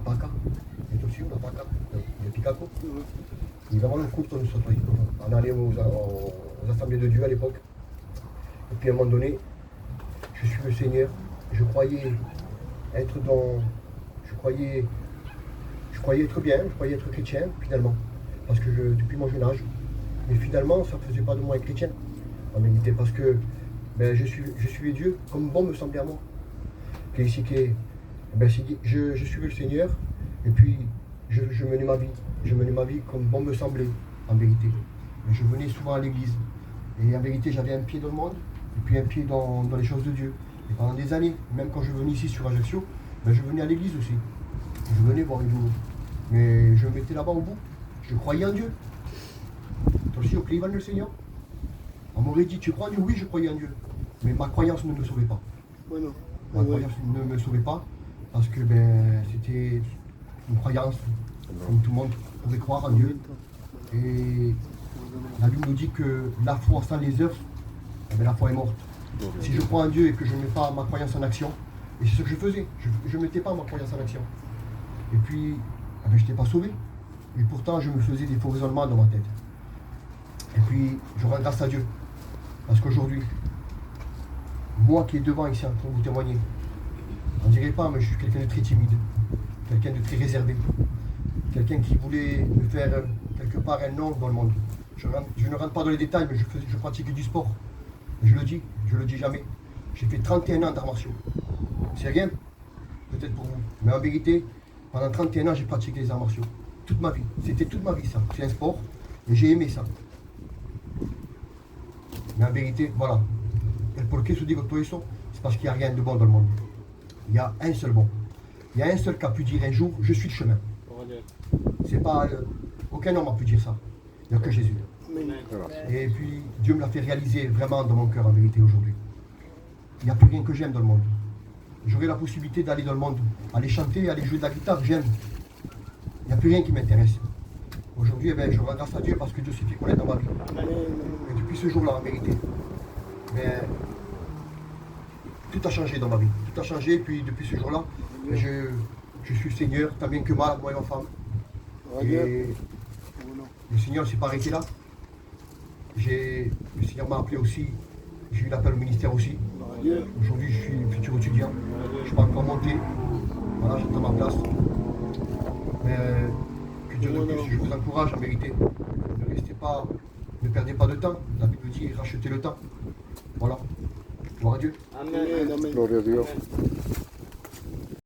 pacca, e tu sì, una pacca, il Picaco. Il va vraiment le culto de notre pays. On allait aux assemblées de Dieu à l'époque. Et puis à un moment donné, je suis le Seigneur. Je croyais être dans. Je croyais être bien, je croyais être chrétien, finalement. Parce que depuis mon jeune âge. Mais finalement, ça ne faisait pas de moi un chrétien, en réalité. Parce que ben, je suis Dieu comme bon me semblait à moi. Que ici, ben, je suivais le Seigneur. Et puis, je menais ma vie. Je menais ma vie comme bon me semblait, en vérité. Et je venais souvent à l'église. Et en vérité, j'avais un pied dans le monde, et puis un pied dans les choses de Dieu. Et pendant des années, même quand je venais ici sur Ajaccio, ben, je venais à l'église aussi. Je venais voir les journaux. Mais je me mettais là-bas au bout. Je croyais en Dieu. Toi aussi, au Cléval le Seigneur. On m'aurait dit, tu crois en Dieu? Oui, je croyais en Dieu. Mais ma croyance ne me sauvait pas. Bueno, Ma croyance ne me sauvait pas parce que ben, c'était une croyance, comme tout le monde pouvait croire en Dieu. Et la Bible nous dit que la foi sans les œuvres, eh ben, la foi est morte. Si je crois en Dieu et que je ne mets pas ma croyance en action, et c'est ce que je faisais, je ne mettais pas ma croyance en action. Et puis, eh ben, je n'étais pas sauvé. Et pourtant, je me faisais des faux raisonnements dans ma tête. Et puis, je rends grâce à Dieu. Parce qu'aujourd'hui, moi qui est devant ici en train de vous témoigner, on ne dirait pas, mais je suis quelqu'un de très timide, quelqu'un de très réservé, quelqu'un qui voulait me faire quelque part un nom dans le monde. Je ne rentre pas dans les détails, mais je pratiquais du sport. Et je le dis jamais. J'ai fait 31 ans d'arts martiaux. C'est rien, peut-être pour vous. Mais en vérité, pendant 31 ans, j'ai pratiqué les arts martiaux. Toute ma vie. C'était toute ma vie, ça. C'est un sport. Et j'ai aimé ça. Mais en vérité, voilà. Et pour que se digo todo eso, c'est parce qu'il n'y a rien de bon dans le monde. Il y a un seul bon. Il y a un seul qui a pu dire un jour, je suis le chemin. C'est pas. Aucun homme a pu dire ça. Il n'y a que Jésus. Et puis, Dieu me l'a fait réaliser vraiment dans mon cœur, en vérité, aujourd'hui. Il n'y a plus rien que j'aime dans le monde. J'aurai la possibilité d'aller dans le monde, aller chanter, aller jouer de la guitare, j'aime. Il n'y a plus rien qui m'intéresse. Aujourd'hui, eh ben, je rends grâce à Dieu parce que Dieu s'est fait connaître dans ma vie. Et depuis ce jour-là, en vérité, ben, tout a changé dans ma vie. Tout a changé, puis depuis ce jour-là, ben, je suis le Seigneur, tant bien que mal, moi et ma femme. Et le Seigneur ne s'est pas arrêté là. Le Seigneur m'a appelé aussi. J'ai eu l'appel au ministère aussi. Aujourd'hui, je suis futur étudiant. Je ne suis pas encore monté. Voilà, j'attends ma place. Mais que Dieu de plus, je vous encourage en vérité. Ne restez pas, ne perdez pas de temps. La Bible dit rachetez le temps. Voilà. Gloire à Dieu. Amén. Gloria a Dios. Amén.